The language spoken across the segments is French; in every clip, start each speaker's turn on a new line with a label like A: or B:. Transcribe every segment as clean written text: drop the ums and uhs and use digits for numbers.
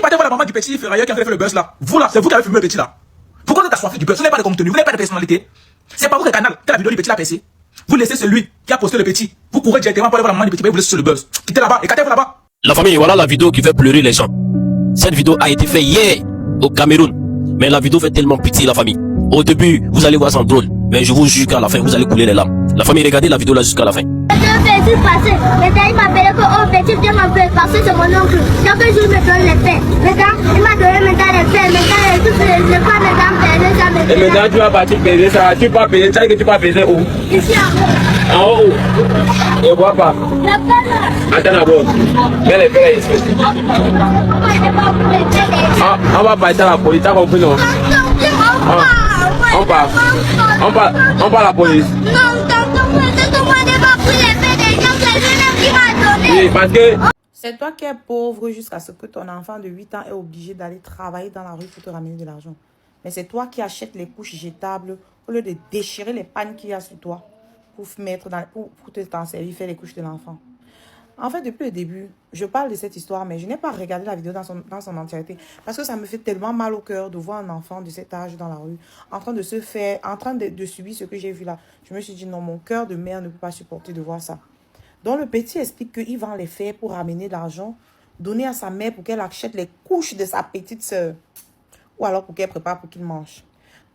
A: partez voir la maman du petit ferrailleur qui a fait le buzz là. Vous là, c'est vous qui avez filmé le petit là. Pourquoi vous êtes assoiffé du buzz? Vous n'avez pas de contenu, vous n'avez pas de personnalité. C'est pas vous le canal, que la vidéo du petit l'a percé. Vous laissez celui qui a posté le petit. Vous courez directement pour aller voir la maman du petit, vous laissez sur le buzz. Quittez là-bas, écartez-vous là-bas.
B: La famille, voilà la vidéo qui fait pleurer les gens. Cette vidéo a été faite hier au Cameroun. Mais la vidéo fait tellement pitié la famille. Au début, vous allez voir ça drôle. Mais je vous jure qu'à la fin, vous allez couler les larmes. La famille, regardez la vidéo là jusqu'à la fin.
C: Petit passé. Maintenant, il m'appelait que oh, petit, viens m'appeler parce que c'est mon oncle. Chaque jour, il me donne les paix. Maintenant, il m'a donné maintenant les paix. Maintenant, tout je pas maintenant payer ça.
D: Et maintenant, tu vas partir payer ça. Tu vas payer ça et que tu vas payer où?
C: Ici en haut.
D: En haut. Je vois pas.
C: La paix là.
D: Attends d'abord. Mets les paix ici. On va partir à la police, t'as compris non? On part. On part à la police.
C: Non, tonton, n'est pas pris les paix des gens, c'est lui-même qui m'a donné.
D: Oui, parce que...
E: C'est toi qui es pauvre jusqu'à ce que ton enfant de 8 ans est obligé d'aller travailler dans la rue pour te ramener de l'argent. Mais c'est toi qui achètes les couches jetables au lieu de déchirer les pannes qu'il y a sur toi pour t'en servir, faire les couches de l'enfant. En fait, depuis le début, je parle de cette histoire, mais je n'ai pas regardé la vidéo dans son entièreté parce que ça me fait tellement mal au cœur de voir un enfant de cet âge dans la rue en train de subir ce que j'ai vu là. Je me suis dit non, mon cœur de mère ne peut pas supporter de voir ça. Donc le petit explique qu'il vend les fers pour ramener de l'argent, donner à sa mère pour qu'elle achète les couches de sa petite soeur ou alors pour qu'elle prépare pour qu'il mange.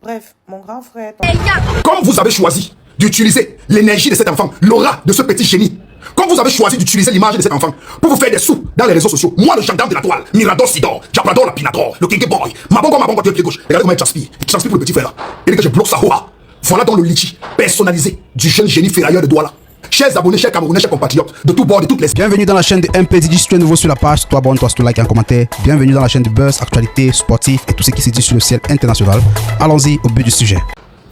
E: Bref, mon grand frère...
F: Comme vous avez choisi d'utiliser l'énergie de cet enfant, l'aura de ce petit génie, comme vous avez choisi d'utiliser l'image de cet enfant pour vous faire des sous dans les réseaux sociaux, moi le gendarme de la toile, Mirador Sidor, Jabrador la Pinador, le King Boy, Mabongo pied gauche, regardez comment il transpire pour le petit frère. Il dit que je bloque sa hoa. Voilà donc le litchi personnalisé du jeune génie ferrailleur de Douala. Chers abonnés, chers Camerounais, chers compatriotes, de tous bords, de toutes les...
G: Bienvenue dans la chaîne de MPDJ. Si tu es nouveau sur la page, toi abonne-toi, si tu likes un commentaire. Bienvenue dans la chaîne de buzz, actualité, sportif et tout ce qui se dit sur le ciel international. Allons-y au but du sujet.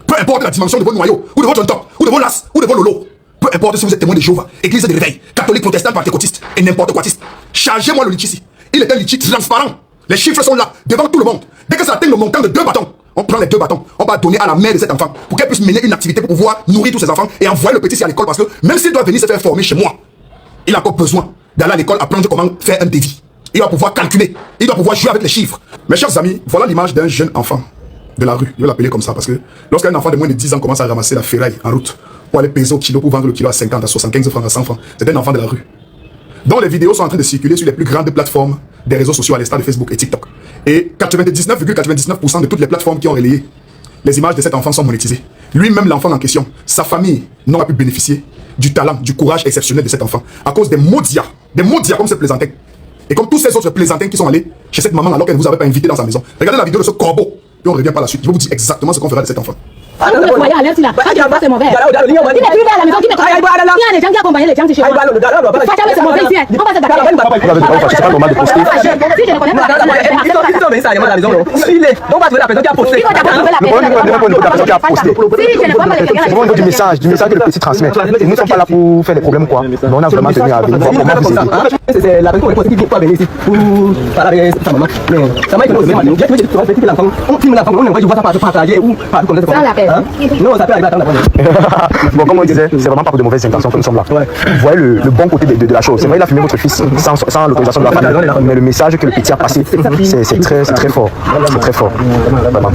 F: Peu importe la dimension de vos noyaux, ou de votre top, ou de vos las, ou de vos lolo. Peu importe si vous êtes témoin de Jéhovah, église de réveil, catholique, protestant, pentecôtiste et n'importe quoi. Chargez-moi le litchi ici. Il est un litchi transparent. Les chiffres sont là, devant tout le monde. Dès que ça atteint le montant de 2 bâtons, on prend les 2 bâtons, on va donner à la mère de cet enfant pour qu'elle puisse mener une activité pour pouvoir nourrir tous ses enfants et envoyer le petit ici à l'école parce que même s'il doit venir se faire former chez moi, il a encore besoin d'aller à l'école apprendre comment faire un défi. Il doit pouvoir calculer, il doit pouvoir jouer avec les chiffres. Mes chers amis, voilà l'image d'un jeune enfant de la rue. Je vais l'appeler comme ça parce que lorsqu'un enfant de moins de 10 ans commence à ramasser la ferraille en route pour aller peser au kilo, pour vendre le kilo à 50, à 75 francs, à 100 francs, c'est un enfant de la rue. dont les vidéos sont en train de circuler sur les plus grandes plateformes des réseaux sociaux à l'instar de Facebook et TikTok. Et 99,99% de toutes les plateformes qui ont relayé les images de cet enfant sont monétisées. Lui-même, l'enfant en question, sa famille n'aura pu bénéficier du talent, du courage exceptionnel de cet enfant à cause des maudias comme ce plaisantin. Et comme tous ces autres plaisantins qui sont allés chez cette maman alors qu'elle ne vous avait pas invité dans sa maison. Regardez la vidéo de ce corbeau et on revient par la suite. Je vais vous dire exactement ce qu'on fera de cet enfant.
H: C'est mauvais. Il n'est plus là à la maison, qui ne travaille pas. Il y a des gens qui accompagnent les gens chez moi. Fâchez-le, c'est mauvais ici. On va se d'accord.
G: C'est pas normal de poster.
H: Si je ne connais pas la maison,
D: on va trouver la personne qui a posté.
H: le problème de la personne qui a posté. si je ne vois pas quelqu'un
G: C'est vraiment du message que le petit transmet. Nous ne sommes pas là pour faire des problèmes, quoi. Mais on a vraiment tenu à venir voir comment vous aider.
D: C'est la personne qui doit venir ici pour parler avec sa maman. Mais ça m'a étonné aussi. J'ai trouvé que petit l'enfant, on filme l'enfant, on envoie, je vois ça partager ou par comme ça.
H: Ça l'appelle.
D: Non, ça peut arriver à attendre la
G: Bon, comme on disait, c'est vraiment pas pour de mauvaises intentions que nous sommes là. Vous voyez le bon côté de la chose. C'est vrai, il a filmé votre fils sans l'autorisation de la famille. Mais le message que le petit a passé, c'est très fort. C'est très fort. Vraiment.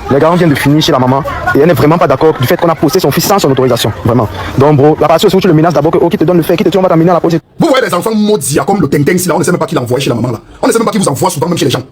G: Les gars, on vient de finir chez la maman et elle n'est vraiment pas d'accord du fait qu'on a posté son fils sans son autorisation. Vraiment. Donc, bro, la partie où tu le menaces d'abord que, oh, qui te donne le fait, qui te tue, on va t'amener à la police.
F: Vous voyez les enfants maudits comme le Teng là, on ne sait même pas qui l'envoie chez la maman là. On ne sait même pas qui vous envoie souvent même chez les gens.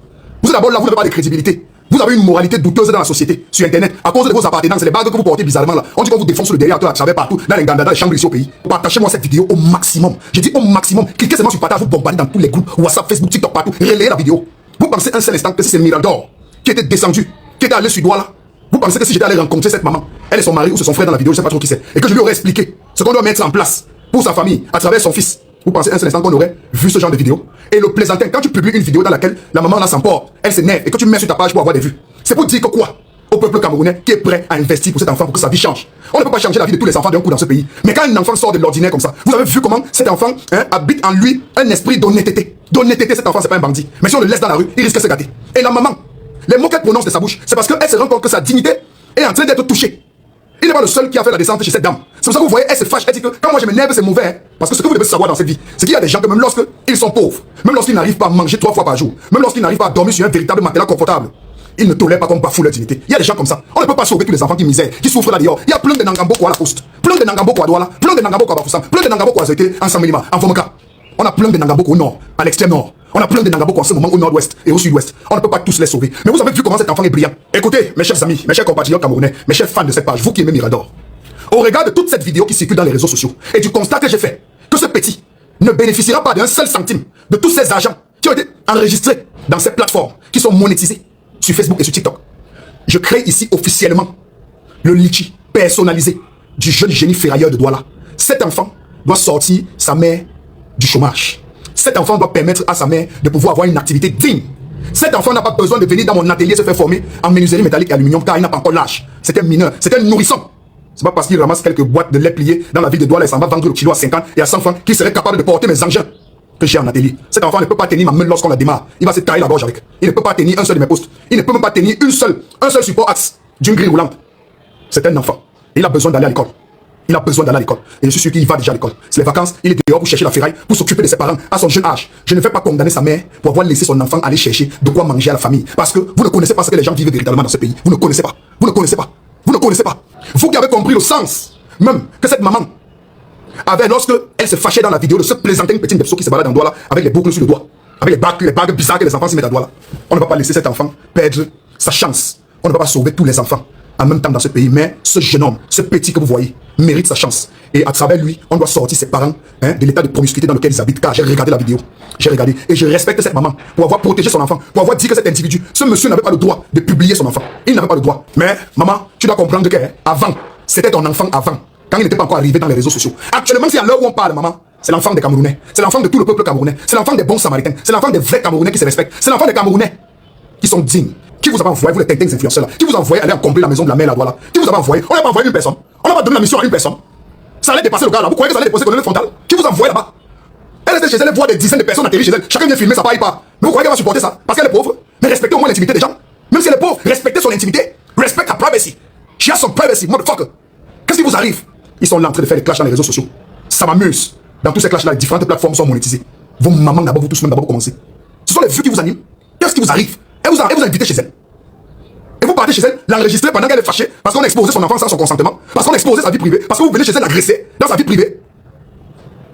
F: Vous êtes d'abord là, vous n'avez pas de crédibilité. Vous avez une moralité douteuse dans la société, sur internet, à cause de vos appartenances, les bagues que vous portez bizarrement là. On dit qu'on vous défonce le derrière à travers partout, dans les gandadas, les chambres ici au pays. Partagez-moi cette vidéo au maximum. J'ai dit au maximum. Cliquez seulement sur partage, vous bombardez dans tous les groupes, WhatsApp, Facebook, TikTok, partout. Relayez la vidéo. Vous pensez un seul instant que si c'est Mirador qui était descendu, qui était allé sur Douala, vous pensez que si j'étais allé rencontrer cette maman, elle et son mari ou c'est son frère dans la vidéo, je sais pas trop qui c'est, et que je lui aurais expliqué ce qu'on doit mettre en place pour sa famille à travers son fils. Vous pensez un seul instant qu'on aurait vu ce genre de vidéo? Et le plaisantin, quand tu publies une vidéo dans laquelle la maman là s'emporte, elle s'énerve et que tu mets sur ta page pour avoir des vues, c'est pour dire que quoi? Au peuple camerounais qui est prêt à investir pour cet enfant pour que sa vie change. On ne peut pas changer la vie de tous les enfants d'un coup dans ce pays. Mais quand un enfant sort de l'ordinaire comme ça, vous avez vu comment cet enfant habite en lui un esprit d'honnêteté. D'honnêteté, cet enfant c'est pas un bandit. Mais si on le laisse dans la rue, il risque de se gâter. Et la maman, les mots qu'elle prononce de sa bouche, c'est parce qu'elle se rend compte que sa dignité est en train d'être touchée. Il n'est pas le seul qui a fait la descente chez cette dame. C'est pour ça que vous voyez, elle se fâche, elle dit que quand moi je m'énerve, c'est mauvais. Hein. Parce que ce que vous devez savoir dans cette vie, c'est qu'il y a des gens que même lorsqu'ils sont pauvres, même lorsqu'ils n'arrivent pas à manger 3 fois par jour, même lorsqu'ils n'arrivent pas à dormir sur un véritable matelas confortable, ils ne tolèrent pas qu'on bafoue leur dignité. Il y a des gens comme ça. On ne peut pas sauver tous les enfants qui misèrent, qui souffrent là dehors. Il y a plein de Nangamboko à la poste, plein de Nangamboko à Douala, plein de Nangamboko à Bafoussam, plein de Nangamboko à Zeke, en Saminima, en Fomoka. On a plein de Nangamboko au nord, à l'extrême nord. On a plein de Nangamboko en ce moment au nord-ouest et au sud-ouest. On ne peut pas tous les sauver. Mais vous avez vu comment cet enfant est brillant. Écoutez, mes chers amis, mes chers compatriotes camerounais, mes chers fans de cette page, vous qui aimez Mirador. Au regard de toute cette vidéo qui circule dans les réseaux sociaux et du constat que j'ai fait, que ce petit ne bénéficiera pas d'un seul centime de tous ces argents qui ont été enregistrés dans ces plateformes qui sont monétisées sur Facebook et sur TikTok. Je crée ici officiellement le litchi personnalisé du jeune génie ferrailleur de Douala. Cet enfant doit sortir sa mère du chômage. Cet enfant doit permettre à sa mère de pouvoir avoir une activité digne. Cet enfant n'a pas besoin de venir dans mon atelier se faire former en menuiserie métallique et aluminium car il n'a pas encore l'âge. C'est un mineur, c'est un nourrisson. C'est pas parce qu'il ramasse quelques boîtes de lait pliées dans la ville de Douala et s'en va vendre le kilo à 50 et à 100 francs qu'il serait capable de porter mes engins que j'ai en atelier. Cet enfant ne peut pas tenir ma main lorsqu'on la démarre. Il va se tailler la gorge avec. Il ne peut pas tenir un seul de mes postes. Il ne peut même pas tenir un seul support axe d'une grille roulante. C'est un enfant. Il a besoin d'aller à l'école. Il a besoin d'aller à l'école. Et je suis sûr qu'il va déjà à l'école. C'est les vacances, il est dehors pour chercher la ferraille, pour s'occuper de ses parents à son jeune âge. Je ne vais pas condamner sa mère pour avoir laissé son enfant aller chercher de quoi manger à la famille. Parce que vous ne connaissez pas ce que les gens vivent véritablement dans ce pays. Vous ne connaissez pas. Vous ne connaissez pas. Vous ne connaissez pas. Vous qui avez compris le sens même que cette maman avait lorsque elle se fâchait dans la vidéo de se plaisanter une petite Depso qui se balade dans Douala avec les boucles sur le doigt, avec les bagues bizarres que les enfants s'y mettent à Douala. On ne va pas laisser cet enfant perdre sa chance. On ne va pas sauver tous les enfants en même temps dans ce pays, mais ce jeune homme, ce petit que vous voyez, mérite sa chance. Et à travers lui, on doit sortir ses parents de l'état de promiscuité dans lequel ils habitent. Car j'ai regardé la vidéo, j'ai regardé et je respecte cette maman pour avoir protégé son enfant, pour avoir dit que cet individu, ce monsieur n'avait pas le droit de publier son enfant. Il n'avait pas le droit. Mais maman, tu dois comprendre que avant, c'était ton enfant avant, quand il n'était pas encore arrivé dans les réseaux sociaux. Actuellement, c'est à l'heure où on parle, maman, c'est l'enfant des Camerounais, c'est l'enfant de tout le peuple camerounais, c'est l'enfant des bons Samaritains, c'est l'enfant des vrais Camerounais qui se respectent, c'est l'enfant des Camerounais qui sont dignes. Qui vous avez envoyé, vous les tintins influenceurs là? Qui vous a envoyé aller encombrer la maison de la mère là, voilà? Qui vous avez envoyé? On n'a pas envoyé une personne. On n'a pas donné la mission à une personne. Ça allait dépasser le gars là. Vous croyez que ça allait dépasser le frontal? Qui vous a envoyé là-bas? Elle était chez elle, elle voit des dizaines de personnes atterrir chez elle. Chacun vient filmer, ça pareil pas. Mais vous croyez qu'elle va supporter ça? Parce qu'elle est pauvre. Mais respectez au moins l'intimité des gens. Même si elle est pauvre, respectez son intimité. Respect her privacy. She has some privacy, motherfucker. Qu'est-ce qui vous arrive? Ils sont là en train de faire des clashs dans les réseaux sociaux. Ça m'amuse. Dans tous ces clashs là, les différentes plateformes sont monétisées. Vos mamans d'abord, vous tous même d'abord commencez. Ce sont les vues qui vous animent. Qu'est-ce qui vous arrive? Elle vous a invité chez elle. Et vous partez chez elle, l'enregistrer pendant qu'elle est fâchée, parce qu'on a exposé son enfant sans son consentement, parce qu'on a exposé sa vie privée, parce que vous venez chez elle l'agresser dans sa vie privée.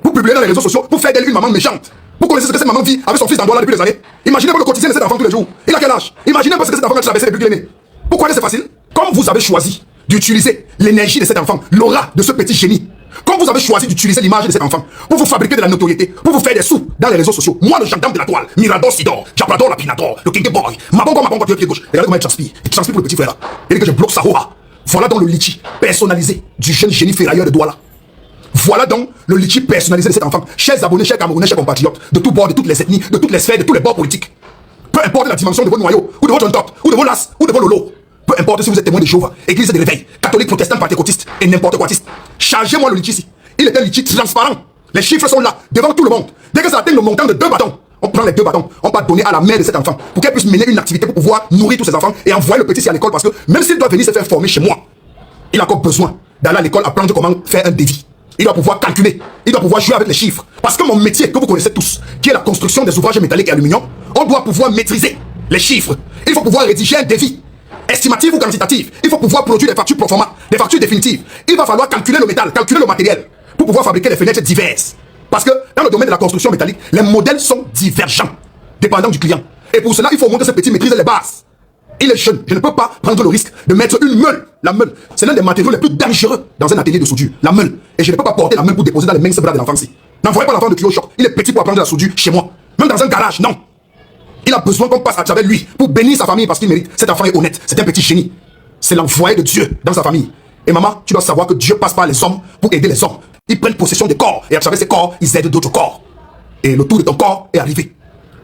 F: Vous publiez dans les réseaux sociaux pour faire d'elle une maman méchante. Vous connaissez ce que cette maman vit avec son fils dans Douala depuis des années. Imaginez pas le quotidien de cet enfant tous les jours. Il a quel âge? Imaginez pas ce que cet enfant a traversé depuis qu'il est né. Pourquoi c'est facile? Comme vous avez choisi d'utiliser l'énergie de cet enfant, l'aura de ce petit génie, comme vous avez choisi d'utiliser l'image de cet enfant pour vous fabriquer de la notoriété, pour vous faire des sous dans les réseaux sociaux. Moi, le gendarme de la toile, Mirador Sidor, Jabrador Lapinator, le King Boy, Mabongo, pied gauche. Regardez comment il transpire. Il transpire pour le petit frère là. Il dit que je bloque sa hora. Voilà donc le litchi personnalisé du jeune génie ferrailleur de Douala. Voilà donc le litchi personnalisé de cet enfant. Chers abonnés, chers Camerounais, chers compatriotes, de tous bords, de toutes les ethnies, de toutes les sphères, de tous les bords politiques. Peu importe la dimension de vos noyaux, ou de vos top, ou de vos las, ou de vos lolo. Peu importe si vous êtes témoin de Jéhovah, église de réveil, catholique, protestant, pentecôtiste et n'importe quoi. Chargez-moi le litchi ici. Il est un litchi transparent. Les chiffres sont là, devant tout le monde. Dès que ça atteint le montant de 2 bâtons, on prend les 2 bâtons, on va donner à la mère de cet enfant pour qu'elle puisse mener une activité pour pouvoir nourrir tous ses enfants et envoyer le petit ici à l'école parce que même s'il doit venir se faire former chez moi, il a encore besoin d'aller à l'école apprendre comment faire un devis. Il doit pouvoir calculer, il doit pouvoir jouer avec les chiffres. Parce que mon métier que vous connaissez tous, qui est la construction des ouvrages métalliques et aluminium, on doit pouvoir maîtriser les chiffres. Il faut pouvoir rédiger un devis. Estimatif ou quantitatif. Il faut pouvoir produire des factures pro forma, des factures définitives. Il va falloir calculer le métal, calculer le matériel pour pouvoir fabriquer les fenêtres diverses. Parce que dans le domaine de la construction métallique, les modèles sont divergents, dépendant du client. Et pour cela, il faut au moins que ce petit maîtrise les bases. Il est jeune, je ne peux pas prendre le risque de mettre une meule. La meule, c'est l'un des matériaux les plus dangereux dans un atelier de soudure. La meule. Et je ne peux pas porter la meule pour déposer dans les minces bras de l'enfant ici. N'envoyez pas l'enfant de Kyo Choc. Il est petit pour apprendre la soudure chez moi. Même dans un garage, non. Il a besoin qu'on passe à travers lui pour bénir sa famille parce qu'il mérite. Cet enfant est honnête, c'est un petit génie. C'est l'envoyé de Dieu dans sa famille. Et maman, tu dois savoir que Dieu passe par les hommes pour aider les hommes. Ils prennent possession des corps et à travers ces corps, ils aident d'autres corps. Et le tour de ton corps est arrivé.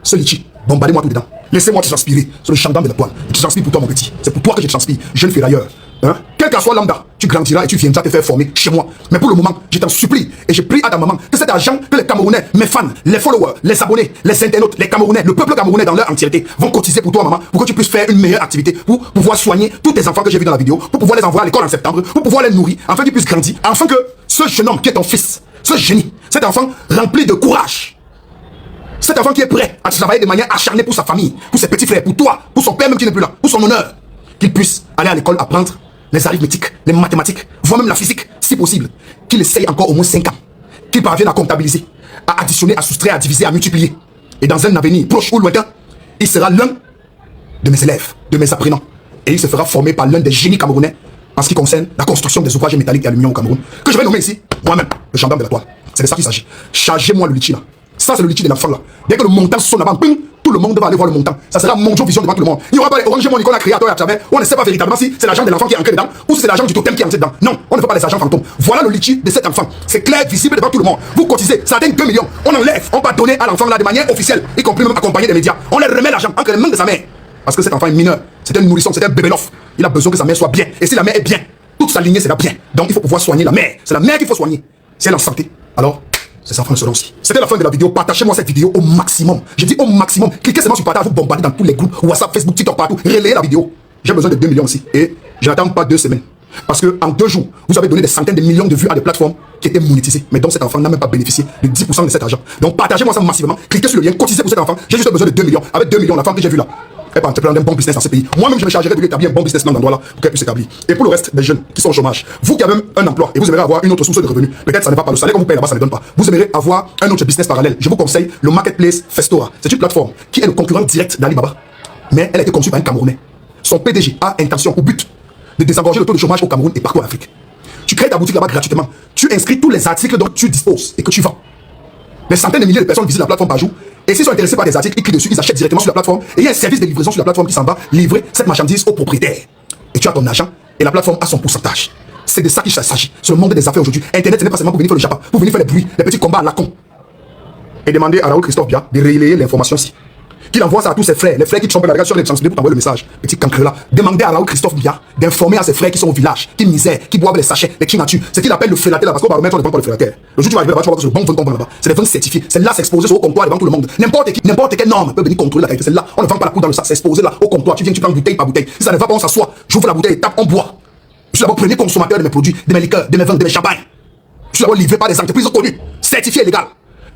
F: Ce litchi, bombardez-moi tout dedans. Laissez-moi te transpirer sur le gendarme de la toile. Je transpire pour toi, mon petit. C'est pour toi que je transpire, jeune ferrailleur. Hein? Quel qu'en soit lambda, tu grandiras et tu viendras te faire former chez moi. Mais pour le moment, je t'en supplie et je prie à ta maman que cet argent que les Camerounais, mes fans, les followers, les abonnés, les internautes, les Camerounais, le peuple camerounais dans leur entièreté vont cotiser pour toi, maman, pour que tu puisses faire une meilleure activité, pour pouvoir soigner tous tes enfants que j'ai vus dans la vidéo, pour pouvoir les envoyer à l'école en septembre, pour pouvoir les nourrir, afin qu'ils puissent grandir, afin que ce jeune homme qui est ton fils, ce génie, cet enfant rempli de courage, cet enfant qui est prêt à travailler de manière acharnée pour sa famille, pour ses petits frères, pour toi, pour son père même qui n'est plus là, pour son honneur, qu'il puisse aller à l'école apprendre les arithmétiques, les mathématiques, voire même la physique, si possible, qu'il essaye encore au moins 5 ans, qu'il parvienne à comptabiliser, à additionner, à soustraire, à diviser, à multiplier. Et dans un avenir proche ou lointain, il sera l'un de mes élèves, de mes apprenants. Et il se fera former par l'un des génies camerounais en ce qui concerne la construction des ouvrages métalliques et aluminium au Cameroun, que je vais nommer ici, moi-même, le gendarme de la toile. C'est de ça qu'il s'agit. Chargez-moi le litchi là. Ça, c'est le litchi de l'enfant là. Dès que le montant sonne avant, ping, tout le monde va aller voir le montant. Ça sera Monjo Vision devant tout le monde. Il n'y aura pas les Orange Money qu'on a créé à toi et à travers. On ne sait pas véritablement si c'est l'argent de l'enfant qui est ancré dedans ou si c'est l'argent du totem qui est ancré dedans. Non, on ne fait pas les argents fantômes. Voilà le litchi de cet enfant. C'est clair, visible devant tout le monde. Vous cotisez, ça atteint 2 millions. On enlève, on va donner à l'enfant là de manière officielle, y compris même accompagné des médias. On leur remet l'argent entre les mains de sa mère. Parce que cet enfant est mineur. C'est un nourrisson, c'est un bébé lof. Il a besoin que sa mère soit bien. Et si la mère est bien, toute sa lignée sera bien. Donc il faut pouvoir soigner la mère. C'est la mère qu'il faut soigner. Si elle est en santé, alors ces enfants le seront aussi. C'était la fin de la vidéo. Partagez-moi cette vidéo au maximum. J'ai dit au maximum. Cliquez seulement sur partage, vous bombardez dans tous les groupes, WhatsApp, Facebook, TikTok, partout. Relayez la vidéo. J'ai besoin de 2 millions aussi. Et je n'attends pas 2 semaines. Parce que en 2 jours, vous avez donné des centaines de millions de vues à des plateformes qui étaient monétisées. Mais dont cet enfant n'a même pas bénéficié de 10% de cet argent. Donc partagez-moi ça massivement. Cliquez sur le lien, cotisez pour cet enfant. J'ai juste besoin de 2 millions. Avec 2 millions, la femme que j'ai vue là, elle peut entreprendre un bon business dans ce pays. Moi-même, je me chargerai de lui établir un bon business dans l'endroit là pour qu'elle puisse s'établir. Et pour le reste des jeunes qui sont au chômage, vous qui avez un emploi et vous aimeriez avoir une autre source de revenus, peut-être ça ne va pas, le salaire qu'on vous paye là-bas, ça ne donne pas. Vous aimeriez avoir un autre business parallèle. Je vous conseille le Marketplace Festora. C'est une plateforme qui est le concurrent direct d'Alibaba. Mais elle a été conçue par un Camerounais. Son PDG a intention, au but, de désengorger le taux de chômage au Cameroun et partout en Afrique. Tu crées ta boutique là-bas gratuitement. Tu inscris tous les articles dont tu disposes et que tu vends. Des centaines de milliers de personnes visitent la plateforme par jour. Et s'ils sont intéressés par des articles, ils cliquent dessus, ils achètent directement sur la plateforme. Et il y a un service de livraison sur la plateforme qui s'en va livrer cette marchandise au propriétaire. Et tu as ton argent et la plateforme a son pourcentage. C'est de ça qu'il s'agit. C'est le monde des affaires aujourd'hui. Internet, ce n'est pas seulement pour venir faire le Japon, pour venir faire les bruits, les petits combats à la con. Et demander à Raoul Christophe Bia de relayer l'information ci. Qu'il envoie ça à tous ses frères, les frères qui trompent la regarde sur les transmettre pour t'envoyer le message. Petit cancre là. Demandez à Raoul Christophe Bia d'informer à ses frères qui sont au village, qui misèrent, qui boivent les sachets, les chinatures. C'est qu'il appelle le frélaté là, parce qu'on va remettre, on ne prend pas le frélaté. Le jour où tu vas arriver là-bas, tu vas voir que c'est le bon vin qu'on vend là-bas. C'est des vins certifiés. C'est là, c'est exposé sur le comptoir devant tout le monde. N'importe qui, n'importe quelle norme peut venir contrôler la qualité. C'est là, on ne vend pas la poudre dans le sac, c'est exposé là au comptoir. Tu viens, tu prends bouteille par bouteille. Si ça ne va pas, on s'assoit. J'ouvre la bouteille, tape, on boit. Je suis d'abord premier consommateur de mes produits, de mes liqueurs, de mes vins, de mes champagnes. Je suis d'abord livré par des entreprises connues, certifiées et légales.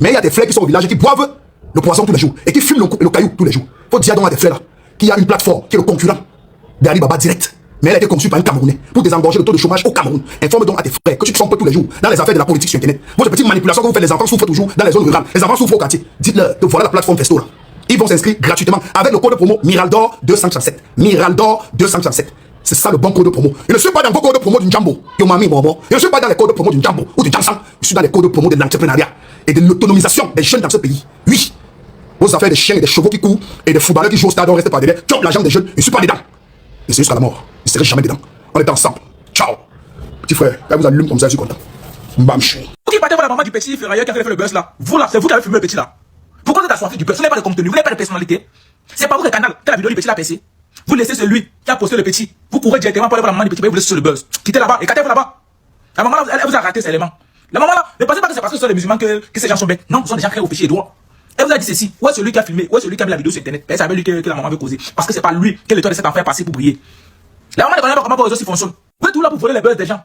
F: Mais il y a des frères qui sont au village et qui boivent le poisson tous les jours et qui fument le caillou tous les jours. Faut dire donc à des frères là qu'il y a une plateforme qui est le concurrent d'Alibaba direct. Mais elle a été conçue par un Camerounais pour désengorger le taux de chômage au Cameroun. Informe donc à tes frères que tu trompes tous les jours dans les affaires de la politique sur Internet. Votre petite manipulation que vous faites, les enfants souffrent toujours dans les zones rurales. Les enfants souffrent au quartier. Dites-leur que voilà la plateforme Festora. Ils vont s'inscrire gratuitement avec le code promo Miraldor 237. Miraldor 237. C'est ça le bon code promo. Je ne suis pas dans vos codes promo d'une Jambo. Je ne suis pas dans les codes promo d'une Jambo ou d'une Jansan. Je suis dans les codes promo de l'entrepreneuriat et de l'autonomisation des jeunes dans ce pays. Oui. Vos affaires de chiens et des chevaux qui courent et des footballeurs qui jouent au stade, on reste pas derrière. Chop l'argent des jeunes, je ne suis pas dedans. Et c'est jusqu'à la mort. Je ne serai jamais dedans. On est ensemble. Ciao. Petit frère, quand vous allume comme ça, je suis content. Mbamchi.
A: Vous qui partez voir la maman du petit ferrailleur qui a fait le buzz là. Vous là, c'est vous qui avez filmé le petit là. Pourquoi vous êtes assoiffé du buzz? Vous n'avez pas de contenu, vous n'avez pas de personnalité. C'est pas vous le canal, quand la vidéo du petit l'a percé. Vous laissez celui qui a posté le petit. Vous courez directement pour aller voir la maman du petit, vous laissez sur le buzz. Quittez là-bas, écartez-vous là-bas. La maman là, elle vous a raté cet élément. La maman là, ne pensez pas que c'est parce que ce sont les musulmans que ces gens sont bêtes. Non, ce sont des gens qui ont péché et droit. Elle vous a dit ceci. Où est celui qui a filmé? Où est celui qui a mis la vidéo sur internet? Elle savait lui que la maman veut causer. Parce que c'est pas lui qui est le temps de cet enfant passer pour briller. La maman ne connaît pas comment vos réseaux fonctionnent. Vous êtes tout là pour voler les buzz des gens.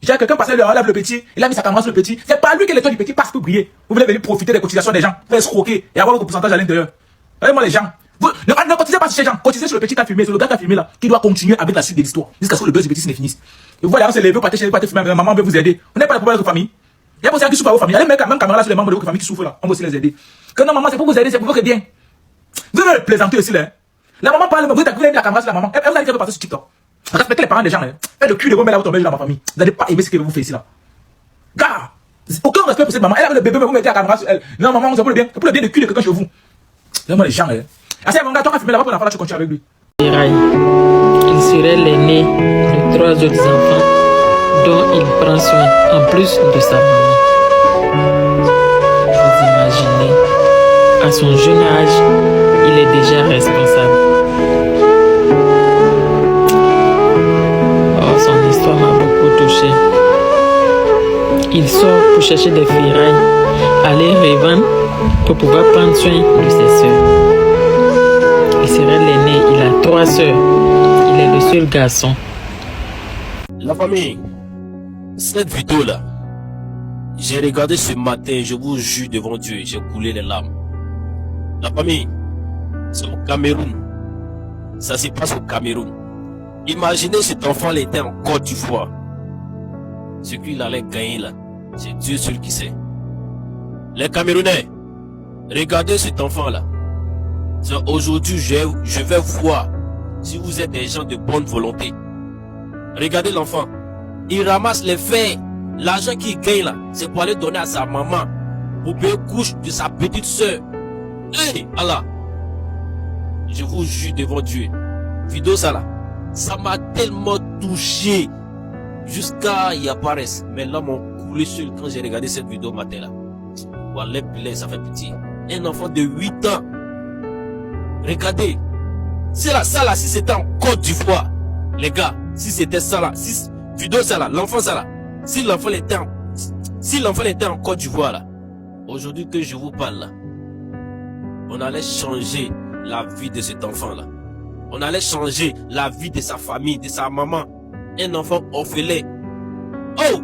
A: J'ai quelqu'un passé, il enlève le petit, il a mis sa caméra sur le petit. C'est pas lui qui est le temps du petit parce que briller. Vous voulez venir profiter des cotisations des gens, faire escroquer et avoir votre pourcentage à l'intérieur. Regardez-moi les gens. Vous ne cotisez pas sur ces gens, cotisez sur le petit qui a filmé, sur le gars qui a filmé là, qui doit continuer avec la suite de l'histoire. Jusqu'à ce que le buzz du petit ne finisse. Et vous voyez, on se lève, pas filmer, maman veut vous aider. Vous n'avez pas de problème de votre famille. Il y a des gens qui souffrent à vos familles. Il y a même caméra sur les membres de votre famille qui souffrent là. On va aussi les aider. Que non, maman, c'est pour vous aider, c'est pour votre bien. Vous devez plaisanter aussi là. La maman parle, vous avez la caméra sur la maman. Elle vous a dit qu'elle veut passer sur TikTok. Respectez les parents des gens. Faites le cul de vos mères là, vous tombez dans ma famille. Vous n'allez pas aimer ce que vous faites ici là. Gars, aucun respect pour cette maman. Elle a le bébé, mais vous mettez la caméra sur elle. Non, maman, c'est pour le bien. C'est pour le bien de cul de quelqu'un chez vous. Regardez-moi les gens. Assez mon gars, toi qui as filmé là-bas pour l'enfant là, tu continues avec lui.
I: Il serait l'aîné de 3 autres enfants dont il prend soin en plus de sa maman. Vous imaginez, à son jeune âge, il est déjà responsable. Oh, son histoire chercher des ferrailles, aller revendre pour pouvoir prendre soin de ses soeurs. Il serait l'aîné, il a 3 soeurs. Il est le seul garçon.
B: La famille, cette vidéo-là, j'ai regardé ce matin, je vous jure devant Dieu, j'ai coulé les larmes. La famille, c'est au Cameroun. Ça se passe au Cameroun. Imaginez cet enfant il était en Côte d'Ivoire. Ce qu'il allait gagner là, c'est Dieu seul qui sait. Les Camerounais, regardez cet enfant là. Aujourd'hui, je vais voir si vous êtes des gens de bonne volonté. Regardez l'enfant. Il ramasse les faits. L'argent qu'il gagne là, c'est pour aller donner à sa maman. Pour payer couche de sa petite soeur. Hey, Allah. Je vous jure devant Dieu. Vidéo ça là. Ça m'a tellement touché. Jusqu'à y apparaître. Mais là, mon coulé seul quand j'ai regardé cette vidéo matin là. Wallah, ça fait pitié. Un enfant de 8 ans. Regardez. C'est là, ça là, si c'était en Côte d'Ivoire. Les gars, si c'était ça là, si vidéo ça là, l'enfant ça là. Si l'enfant était en Côte d'Ivoire là. Aujourd'hui que je vous parle là. On allait changer la vie de cet enfant là. On allait changer la vie de sa famille, de sa maman. Un enfant orphelin. Oh!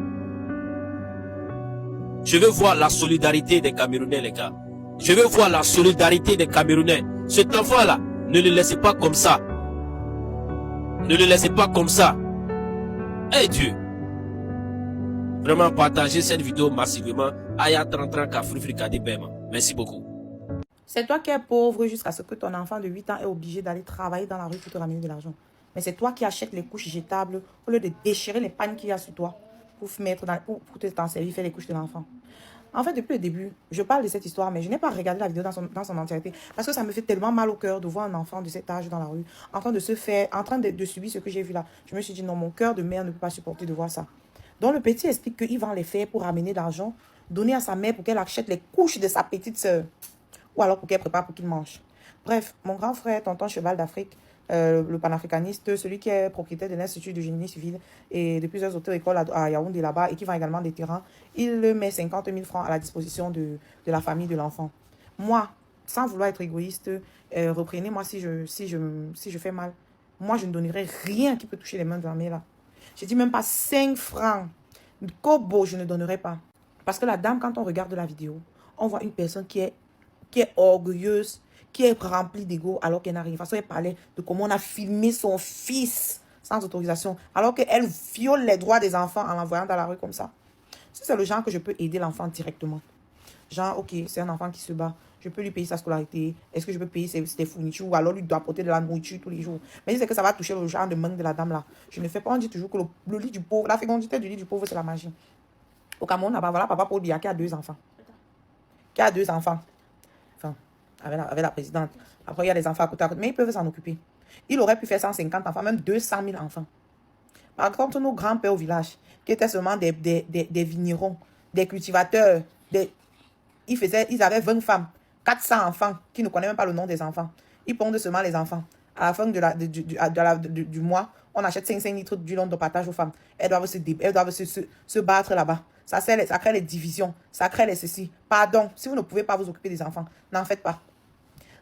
B: Je veux voir la solidarité des Camerounais, les gars. Je veux voir la solidarité des Camerounais. Cet enfant-là, ne le laissez pas comme ça. Ne le laissez pas comme ça. Eh Dieu! Vraiment partagez cette vidéo massivement. Aya 33 Kafrifri Kadibema. Merci beaucoup.
E: C'est toi qui es pauvre jusqu'à ce que ton enfant de 8 ans est obligé d'aller travailler dans la rue pour te ramener de l'argent. Mais c'est toi qui achètes les couches jetables au lieu de déchirer les pannes qu'il y a sur toi pour t'en servir, faire les couches de l'enfant. En fait, depuis le début, je parle de cette histoire, mais je n'ai pas regardé la vidéo dans son entièreté parce que ça me fait tellement mal au cœur de voir un enfant de cet âge dans la rue en train de subir ce que j'ai vu là. Je me suis dit non, mon cœur de mère ne peut pas supporter de voir ça. Donc le petit explique qu'il vend les fers pour ramener de l'argent, donner à sa mère pour qu'elle achète les couches de sa petite sœur. Ou alors pour qu'elle prépare pour qu'il mange. Bref, mon grand frère, tonton Cheval d'Afrique, le panafricaniste, celui qui est propriétaire de l'Institut de génie civil et de plusieurs auto-écoles à Yaoundé là-bas et qui vend également des terrains, il met 50 000 francs à la disposition de la famille de l'enfant. Moi, sans vouloir être égoïste, reprenez-moi si je fais mal. Moi, je ne donnerai rien qui peut toucher les mains de la mère là. Je dis même pas 5 francs. Kobo, je ne donnerai pas. Parce que la dame, quand on regarde la vidéo, on voit une personne qui est orgueilleuse, qui est remplie d'ego alors qu'elle n'arrive pas. Elle parlait de comment on a filmé son fils sans autorisation, alors qu'elle viole les droits des enfants en l'envoyant dans la rue comme ça. Si c'est le genre que je peux aider l'enfant directement. Genre, ok, c'est un enfant qui se bat. Je peux lui payer sa scolarité. Est-ce que je peux payer ses fournitures ou alors lui doit apporter de la nourriture tous les jours. Mais si c'est que ça va toucher le genre de manque de la dame là, je ne fais pas. On dit toujours que le lit du pauvre, la fécondité du lit du pauvre, c'est la magie. Au Cameroun, voilà papa Paul Biya qui a 2 enfants. Qui a 2 enfants. Enfin, avec la présidente. Après, il y a des enfants à côté. Mais ils peuvent s'en occuper. Il aurait pu faire 150 enfants, même 200 000 enfants. Par contre, nos grands-pères au village, qui étaient seulement des vignerons, des cultivateurs, ils avaient 20 femmes, 400 enfants, qui ne connaissent même pas le nom des enfants. Ils pondent seulement les enfants. À la fin du mois, on achète 5 litres d'huile de partage aux femmes. Elles doivent se battre là-bas. Ça crée les divisions. Ça crée les ceci. Pardon, si vous ne pouvez pas vous occuper des enfants, n'en faites pas.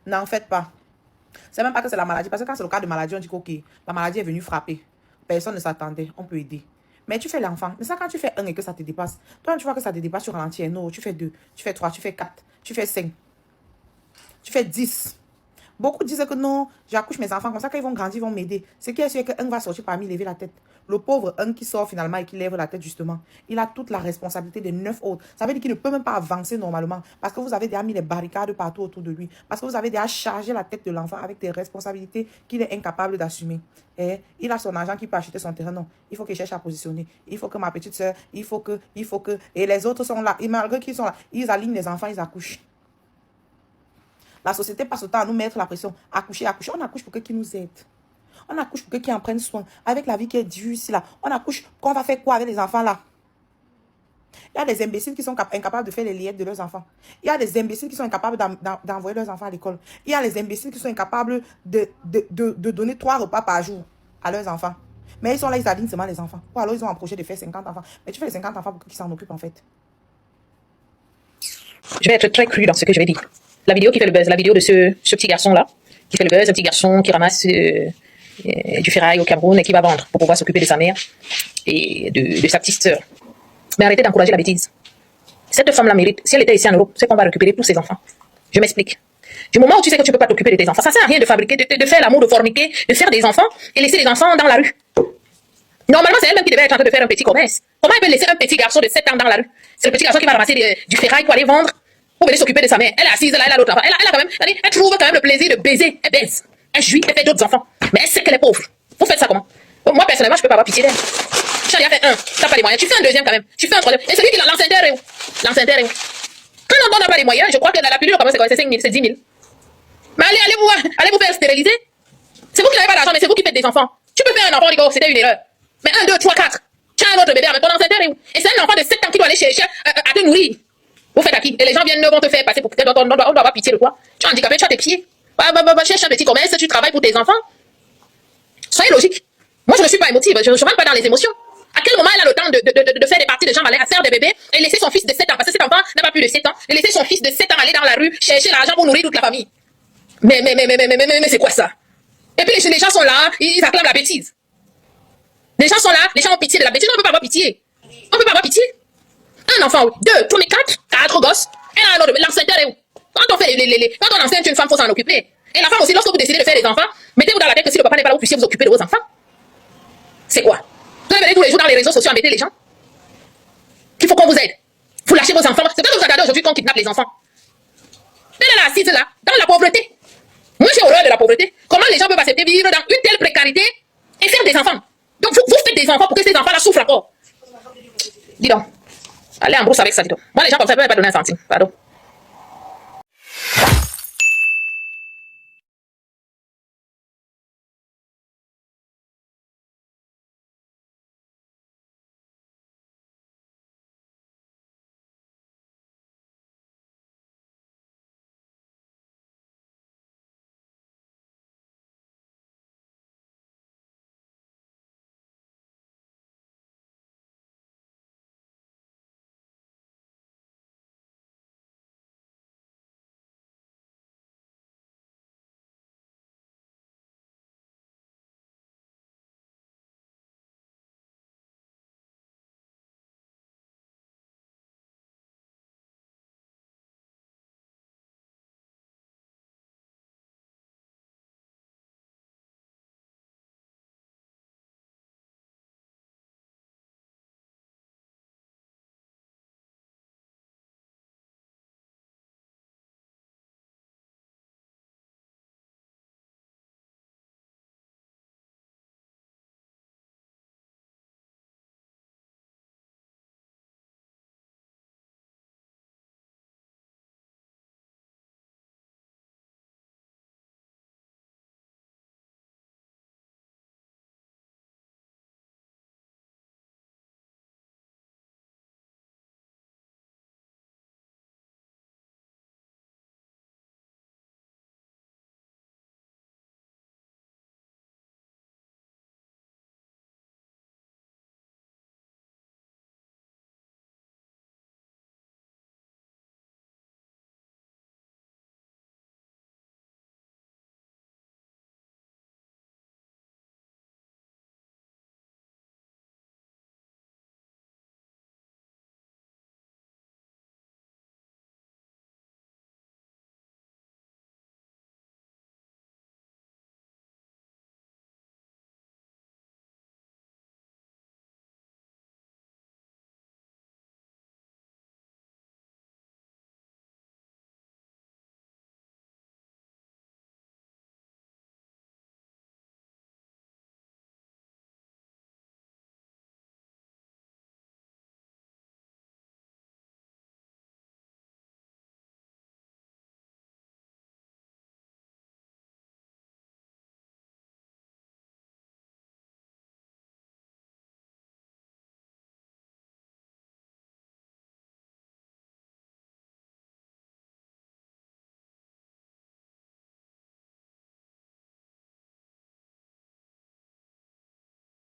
E: N'en faites pas. C'est même pas que c'est la maladie. Parce que quand c'est le cas de maladie, on dit ok, la maladie est venue frapper. Personne ne s'attendait. On peut aider. Mais tu fais l'enfant. Mais ça, quand tu fais 1 et que ça te dépasse, toi, tu vois que ça te dépasse, tu ralentis. Non, tu fais 2, tu fais 3, tu fais 4, tu fais 5, tu fais 10. Beaucoup disent que non, j'accouche mes enfants comme ça, quand ils vont grandir, ils vont m'aider. Ce qui est sûr qu'un va sortir parmi, lever la tête. Le pauvre un qui sort finalement et qui lève la tête justement, il a toute la responsabilité des 9 autres. Ça veut dire qu'il ne peut même pas avancer normalement parce que vous avez déjà mis les barricades partout autour de lui. Parce que vous avez déjà chargé la tête de l'enfant avec des responsabilités qu'il est incapable d'assumer. Et il a son argent qui peut acheter son terrain. Non, il faut qu'il cherche à positionner. Il faut que ma petite soeur, il faut que. Et les autres sont là. Et malgré qu'ils sont là, ils alignent les enfants, ils accouchent. La société passe le temps à nous mettre la pression. Accoucher. On accouche pour qu'ils nous aident. On accouche pour qu'ils en prennent soin. Avec la vie qui est dure ici, là. On accouche. Qu'on va faire quoi avec les enfants, là? Il y a des imbéciles qui sont incapables de faire les liettes de leurs enfants. Il y a des imbéciles qui sont incapables d'envoyer leurs enfants à l'école. Il y a des imbéciles qui sont incapables de donner 3 repas par jour à leurs enfants. Mais ils sont là, ils alignent seulement les enfants. Ou alors ils ont un projet de faire 50 enfants. Mais tu fais les 50 enfants pour qu'ils s'en occupent, en fait.
J: Je vais être très cru dans ce que je vais dire. La vidéo qui fait le buzz, la vidéo de ce petit garçon-là, qui fait le buzz, un petit garçon qui ramasse du ferraille au Cameroun et qui va vendre pour pouvoir s'occuper de sa mère et de sa petite sœur. Mais arrêtez d'encourager la bêtise. Cette femme-là mérite, si elle était ici en Europe, c'est qu'on va récupérer tous ses enfants. Je m'explique. Du moment où tu sais que tu ne peux pas t'occuper de tes enfants, ça sert à rien de fabriquer, de faire l'amour, de forniquer, de faire des enfants et laisser les enfants dans la rue. Normalement, c'est elle-même qui devait être en train de faire un petit commerce. Comment elle peut laisser un petit garçon de 7 ans dans la rue? C'est le petit garçon qui va ramasser du ferraille pour aller vendre, pour venir s'occuper de sa mère. Elle est assise là, elle a l'autre enfant. Elle a quand même, elle trouve quand même le plaisir de baiser. Elle baise. Elle jouit, elle fait d'autres enfants. Mais elle sait qu'elle est pauvre. Vous faites ça comment? Moi, personnellement, je peux pas avoir pitié d'elle. Tu as déjà fait un, t'as pas les moyens. Tu fais un deuxième quand même. Tu fais un troisième. Et celui qui l'a, l'enceinte est où? L'enceinte est où? Quand on n'a pas les moyens, je crois que la pilule, c'est quoi? C'est 5 000, c'est 10 000. Mais allez vous faire stériliser. C'est vous qui n'avez pas d'argent, mais c'est vous qui faites des enfants. Tu peux faire un enfant, on dit, oh, c'était une erreur. Mais 1, 2, 3, 4. Tu as un autre bébé avec ton enceinte est où? Et c'est un enfant de 7 ans qui doit aller chercher à te nourrir. Vous faites à qui? Et les gens viennent, vont te faire passer pour quelqu'un d'autre. On doit avoir pitié de toi. Tu es handicapé, tu as tes pieds. Cherche un petit commerce, tu travailles pour tes enfants. Soyez logique. Moi, je ne suis pas émotive. Je ne rentre pas dans les émotions. À quel moment elle a le temps de faire des parties de gens malins, à faire des bébés et laisser son fils de 7 ans, parce que cet enfant n'a pas plus de 7 ans, et laisser son fils de 7 ans aller dans la rue, chercher l'argent pour nourrir toute la famille. Mais c'est quoi ça? Et puis les gens sont là, ils acclament la bêtise. Les gens sont là, les gens ont pitié de la bêtise. On ne peut pas avoir pitié. On ne peut pas avoir pitié. Un enfant, 2, tournez 4 gosses, et là, l'enceinte est où? Quand on fait quand on enceinte une femme, il faut s'en occuper. Et la femme aussi, lorsque vous décidez de faire des enfants, mettez-vous dans la tête que si le papa n'est pas là, vous puissiez vous occuper de vos enfants. C'est quoi? Vous venez tous les jours dans les réseaux sociaux embêter les gens. Qu'il faut qu'on vous aide. Vous lâchez vos enfants. C'est pas que vous attendez aujourd'hui qu'on kidnappe les enfants. Elle est assise là, dans la pauvreté. Moi, j'ai horreur de la pauvreté. Comment les gens peuvent accepter vivre dans une telle précarité et faire des enfants? Donc, vous faites des enfants pour que ces enfants-là souffrent encore. Dis donc. Allez en brousse avec ça, dis donc. Moi, les gens comme ça ne peuvent pas donner un centime. Pardon.